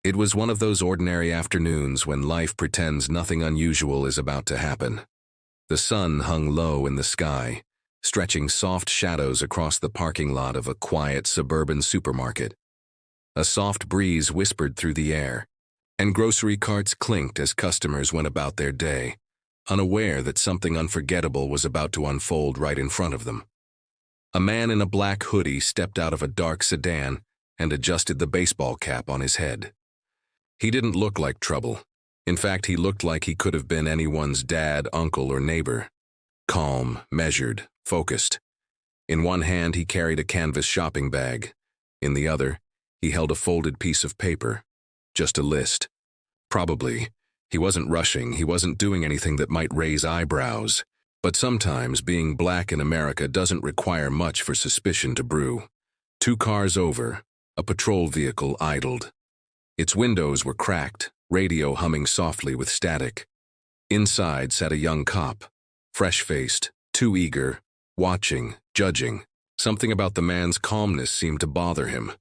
It was one of those ordinary afternoons when life pretends nothing unusual is about to happen. The sun hung low in the sky, stretching soft shadows across the parking lot of a quiet suburban supermarket. A soft breeze whispered through the air, and grocery carts clinked as customers went about their day, unaware that something unforgettable was about to unfold right in front of them. A man in a black hoodie stepped out of a dark sedan and adjusted the baseball cap on his head. He didn't look like trouble. In fact, he looked like he could have been anyone's dad, uncle, or neighbor. Calm, measured, focused. In one hand, he carried a canvas shopping bag. In the other, he held a folded piece of paper. Just a list. Probably. He wasn't rushing. He wasn't doing anything that might raise eyebrows. But sometimes being black in America doesn't require much for suspicion to brew. 2 cars over, a patrol vehicle idled. Its windows were cracked, radio humming softly with static. Inside sat a young cop, fresh-faced, too eager, watching, judging. Something about the man's calmness seemed to bother him.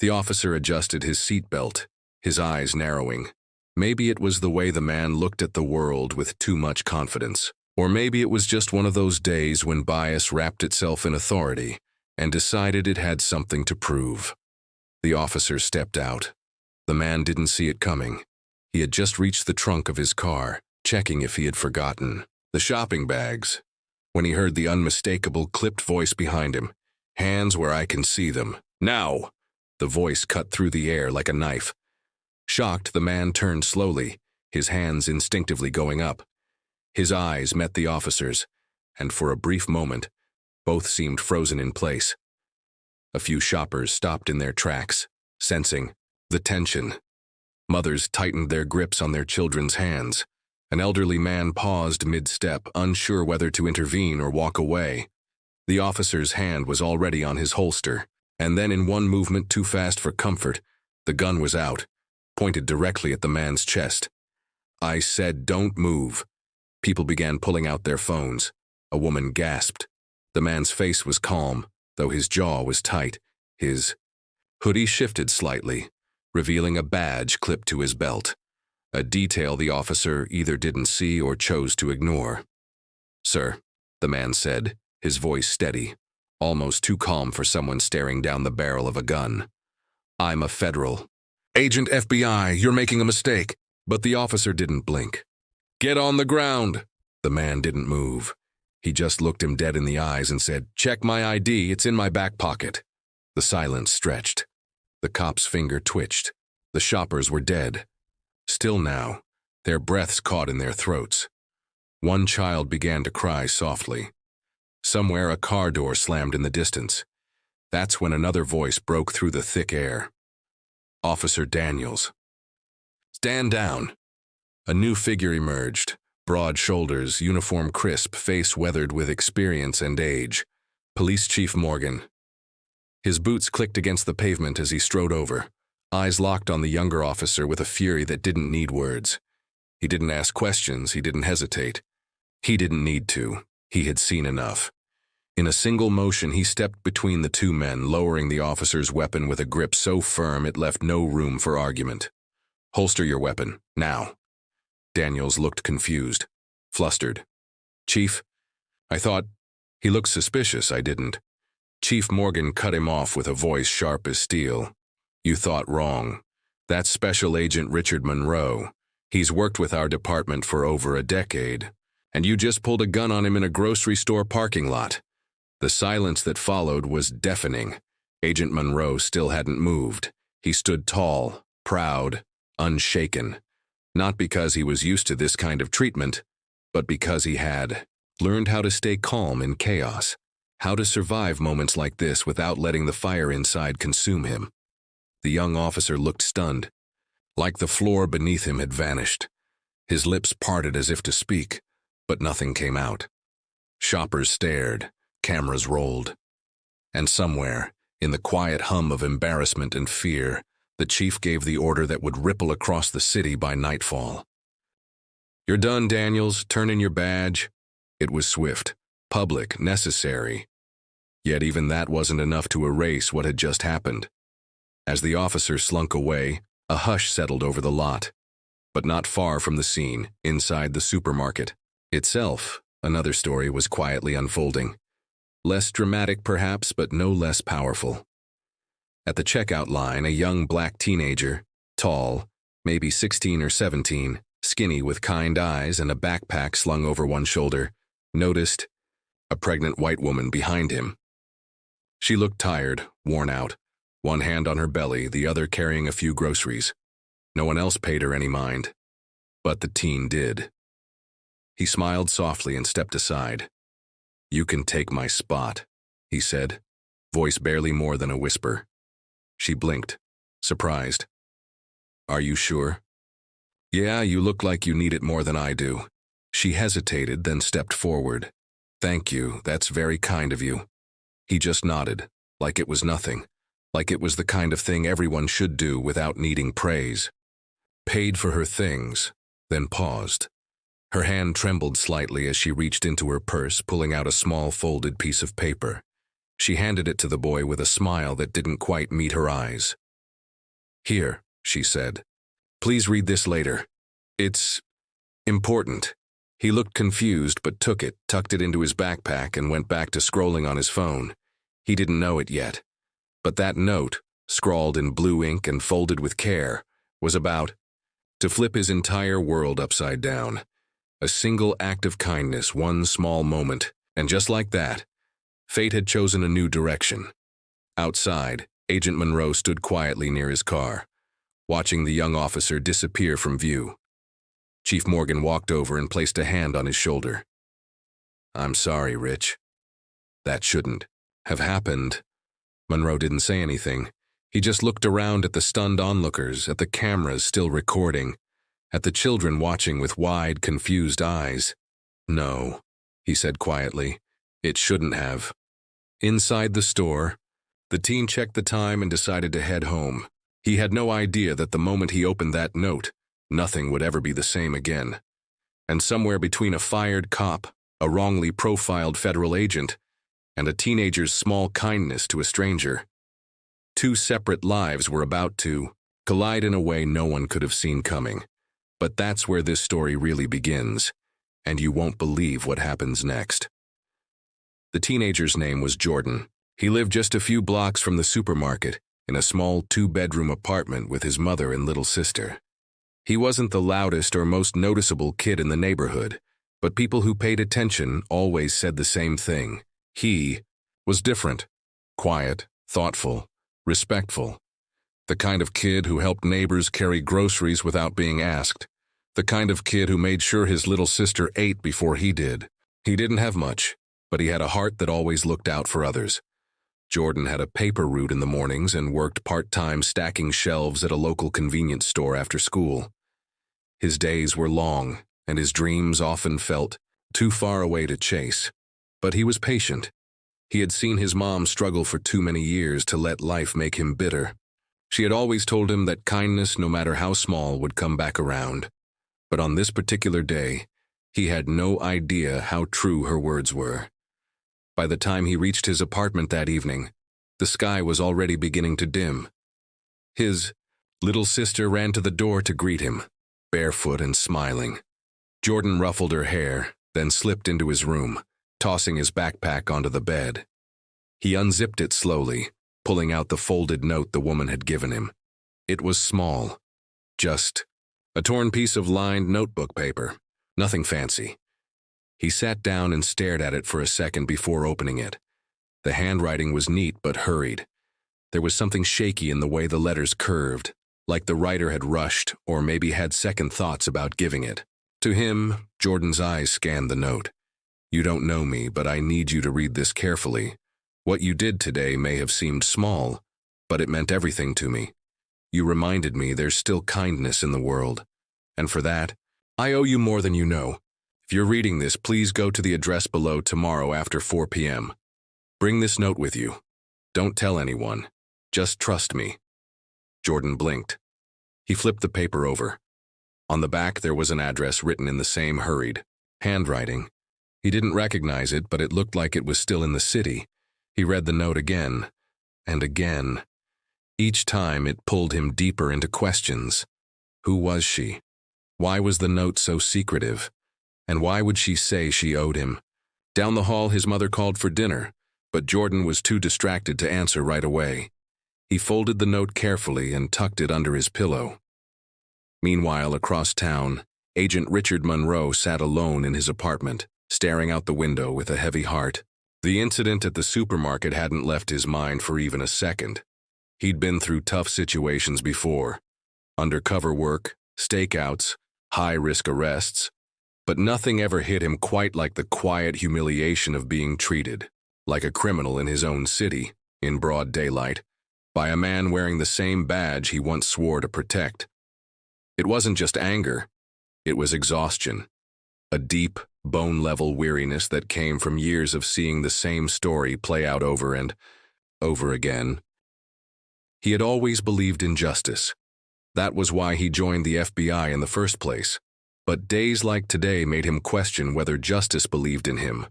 The officer adjusted his seatbelt, his eyes narrowing. Maybe it was the way the man looked at the world with too much confidence. Or maybe it was just one of those days when bias wrapped itself in authority and decided it had something to prove. The officer stepped out. The man didn't see it coming. He had just reached the trunk of his car, checking if he had forgotten the shopping bags, when he heard the unmistakable clipped voice behind him. "Hands where I can see them. Now!" The voice cut through the air like a knife. Shocked, the man turned slowly, his hands instinctively going up. His eyes met the officer's, and for a brief moment, both seemed frozen in place. A few shoppers stopped in their tracks, sensing the tension. Mothers tightened their grips on their children's hands. An elderly man paused mid-step, unsure whether to intervene or walk away. The officer's hand was already on his holster, and then in one movement too fast for comfort, the gun was out, pointed directly at the man's chest. "I said don't move." People began pulling out their phones. A woman gasped. The man's face was calm, though his jaw was tight. His hoodie shifted slightly, revealing a badge clipped to his belt, a detail the officer either didn't see or chose to ignore. "Sir," the man said, his voice steady, almost too calm for someone staring down the barrel of a gun. "I'm a federal agent, FBI, you're making a mistake." But the officer didn't blink. "Get on the ground." The man didn't move. He just looked him dead in the eyes and said, "Check my ID, it's in my back pocket." The silence stretched. The cop's finger twitched. The shoppers were dead. Still now, their breaths caught in their throats. One child began to cry softly. Somewhere a car door slammed in the distance. That's when another voice broke through the thick air. "Officer Daniels." "Stand down." A new figure emerged, broad shoulders, uniform crisp, face weathered with experience and age. Police Chief Morgan. His boots clicked against the pavement as he strode over, eyes locked on the younger officer with a fury that didn't need words. He didn't ask questions, he didn't hesitate. He didn't need to. He had seen enough. In a single motion, he stepped between the two men, lowering the officer's weapon with a grip so firm it left no room for argument. "Holster your weapon, now." Daniels looked confused, flustered. "Chief, I thought—" He looked suspicious. "I didn't." Chief Morgan cut him off with a voice sharp as steel. "You thought wrong. That's Special Agent Richard Monroe. He's worked with our department for over a decade. And you just pulled a gun on him in a grocery store parking lot." The silence that followed was deafening. Agent Monroe still hadn't moved. He stood tall, proud, unshaken. Not because he was used to this kind of treatment, but because he had learned how to stay calm in chaos, how to survive moments like this without letting the fire inside consume him. The young officer looked stunned, like the floor beneath him had vanished. His lips parted as if to speak, but nothing came out. Shoppers stared, cameras rolled. And somewhere, in the quiet hum of embarrassment and fear, the chief gave the order that would ripple across the city by nightfall. "You're done, Daniels. Turn in your badge." It was swift, public, necessary. Yet even that wasn't enough to erase what had just happened. As the officer slunk away, A hush settled over the lot, but not far from the scene, inside the supermarket itself, another story was quietly unfolding. Less dramatic, perhaps, but no less powerful. At the checkout line, a young black teenager, tall, maybe 16 or 17, skinny with kind eyes and a backpack slung over one shoulder, noticed a pregnant white woman behind him. She looked tired, worn out, one hand on her belly, the other carrying a few groceries. No one else paid her any mind, but the teen did. He smiled softly and stepped aside. "You can take my spot," he said, voice barely more than a whisper. She blinked, surprised. "Are you sure?" "Yeah, you look like you need it more than I do." She hesitated, then stepped forward. "Thank you, that's very kind of you." He just nodded, like it was nothing, like it was the kind of thing everyone should do without needing praise. Paid for her things, then paused. Her hand trembled slightly as she reached into her purse, pulling out a small folded piece of paper. She handed it to the boy with a smile that didn't quite meet her eyes. "Here," she said. "Please read this later. It's important." He looked confused but took it, tucked it into his backpack, and went back to scrolling on his phone. He didn't know it yet, but that note, scrawled in blue ink and folded with care, was about to flip his entire world upside down. A single act of kindness, one small moment, and just like that, fate had chosen a new direction. Outside, Agent Monroe stood quietly near his car, watching the young officer disappear from view. Chief Morgan walked over and placed a hand on his shoulder. "I'm sorry, Rich. That shouldn't have happened." Monroe didn't say anything. He just looked around at the stunned onlookers, at the cameras still recording, at the children watching with wide, confused eyes. "No," he said quietly. "It shouldn't have." Inside the store, the teen checked the time and decided to head home. He had no idea that the moment he opened that note, nothing would ever be the same again. And somewhere between a fired cop, a wrongly profiled federal agent, and a teenager's small kindness to a stranger, two separate lives were about to collide in a way no one could have seen coming. But that's where this story really begins, and you won't believe what happens next. The teenager's name was Jordan. He lived just a few blocks from the supermarket, in a small 2-bedroom apartment with his mother and little sister. He wasn't the loudest or most noticeable kid in the neighborhood, but people who paid attention always said the same thing. He was different, quiet, thoughtful, respectful. The kind of kid who helped neighbors carry groceries without being asked. The kind of kid who made sure his little sister ate before he did. He didn't have much, but he had a heart that always looked out for others. Jordan had a paper route in the mornings and worked part-time stacking shelves at a local convenience store after school. His days were long, and his dreams often felt too far away to chase. But he was patient. He had seen his mom struggle for too many years to let life make him bitter. She had always told him that kindness, no matter how small, would come back around. But on this particular day, he had no idea how true her words were. By the time he reached his apartment that evening, the sky was already beginning to dim. His little sister ran to the door to greet him, barefoot and smiling. Jordan ruffled her hair, then slipped into his room, tossing his backpack onto the bed. He unzipped it slowly, pulling out the folded note the woman had given him. It was small, just a torn piece of lined notebook paper, nothing fancy. He sat down and stared at it for a second before opening it. The handwriting was neat but hurried. There was something shaky in the way the letters curved, like the writer had rushed or maybe had second thoughts about giving it. To him, Jordan's eyes scanned the note. "You don't know me, but I need you to read this carefully. What you did today may have seemed small, but it meant everything to me. You reminded me there's still kindness in the world. And for that, I owe you more than you know. If you're reading this, please go to the address below tomorrow after 4 p.m. Bring this note with you. Don't tell anyone. Just trust me." Jordan blinked. He flipped the paper over. On the back there was an address written in the same hurried handwriting. He didn't recognize it, but it looked like it was still in the city. He read the note again, and again. Each time it pulled him deeper into questions. Who was she? Why was the note so secretive? And why would she say she owed him? Down the hall, his mother called for dinner, but Jordan was too distracted to answer right away. He folded the note carefully and tucked it under his pillow. Meanwhile, across town, Agent Richard Monroe sat alone in his apartment, staring out the window with a heavy heart. The incident at the supermarket hadn't left his mind for even a second. He'd been through tough situations before. Undercover work, stakeouts, high-risk arrests. But nothing ever hit him quite like the quiet humiliation of being treated, like a criminal in his own city, in broad daylight, by a man wearing the same badge he once swore to protect. It wasn't just anger, it was exhaustion. A deep, bone-level weariness that came from years of seeing the same story play out over and over again. He had always believed in justice. That was why he joined the FBI in the first place. But days like today made him question whether justice believed in him.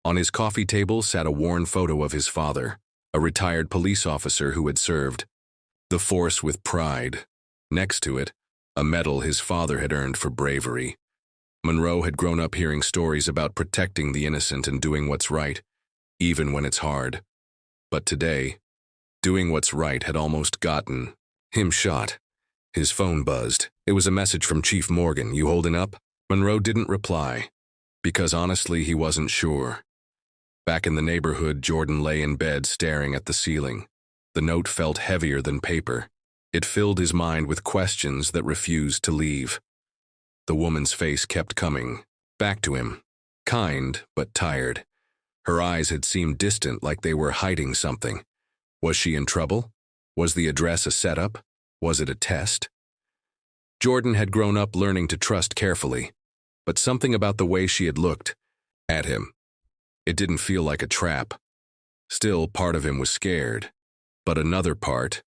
On his coffee table sat a worn photo of his father, a retired police officer who had served the force with pride. Next to it, a medal his father had earned for bravery. Monroe had grown up hearing stories about protecting the innocent and doing what's right, even when it's hard. But today, doing what's right had almost gotten him shot. His phone buzzed. It was a message from Chief Morgan. "You holding up?" Monroe didn't reply, because honestly he wasn't sure. Back in the neighborhood, Jordan lay in bed staring at the ceiling. The note felt heavier than paper. It filled his mind with questions that refused to leave. The woman's face kept coming back to him, kind but tired. Her eyes had seemed distant, like they were hiding something. Was she in trouble? Was the address a setup? Was it a test? Jordan had grown up learning to trust carefully, but something about the way she had looked at him, it didn't feel like a trap. Still, part of him was scared. But another part,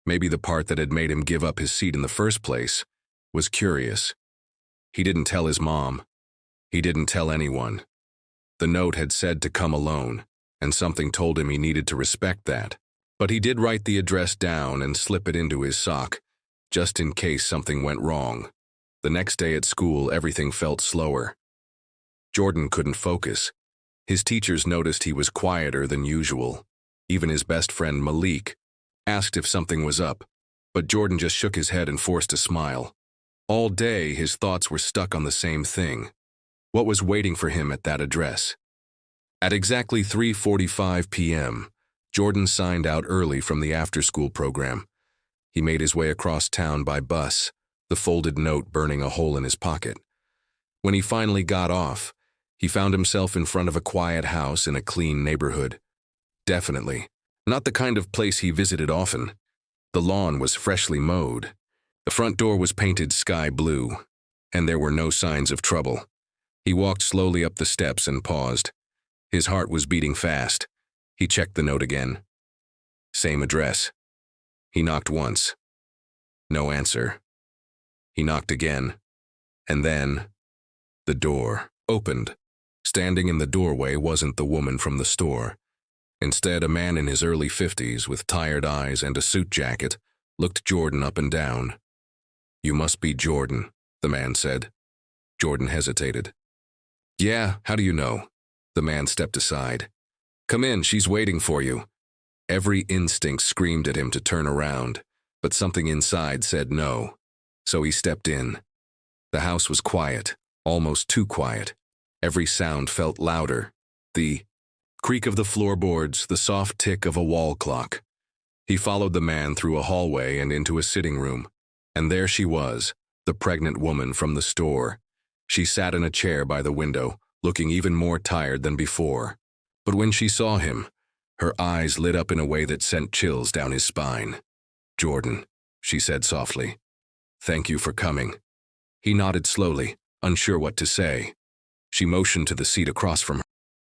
maybe the part that had made him give up his seat in the first place, was curious. He didn't tell his mom. He didn't tell anyone. The note had said to come alone, and something told him he needed to respect that. But he did write the address down and slip it into his sock, just in case something went wrong. The next day at school, everything felt slower. Jordan couldn't focus. His teachers noticed he was quieter than usual. Even his best friend, Malik, asked if something was up, but Jordan just shook his head and forced a smile. All day, his thoughts were stuck on the same thing. What was waiting for him at that address? At exactly 3:45 p.m., Jordan signed out early from the after-school program. He made his way across town by bus, the folded note burning a hole in his pocket. When he finally got off, he found himself in front of a quiet house in a clean neighborhood. Definitely not the kind of place he visited often. The lawn was freshly mowed. The front door was painted sky blue, and there were no signs of trouble. He walked slowly up the steps and paused. His heart was beating fast. He checked the note again. Same address. He knocked once. No answer. He knocked again. And then, the door opened. Standing in the doorway wasn't the woman from the store. Instead, a man in his early 50s with tired eyes and a suit jacket looked Jordan up and down. "You must be Jordan," the man said. Jordan hesitated. "Yeah, how do you know?" The man stepped aside. "Come in, she's waiting for you." Every instinct screamed at him to turn around, but something inside said no. So he stepped in. The house was quiet, almost too quiet. Every sound felt louder. The creak of the floorboards, the soft tick of a wall clock. He followed the man through a hallway and into a sitting room. And there she was, the pregnant woman from the store. She sat in a chair by the window, looking even more tired than before. But when she saw him, her eyes lit up in a way that sent chills down his spine. "Jordan," she said softly. "Thank you for coming." He nodded slowly, unsure what to say. She motioned to the seat across from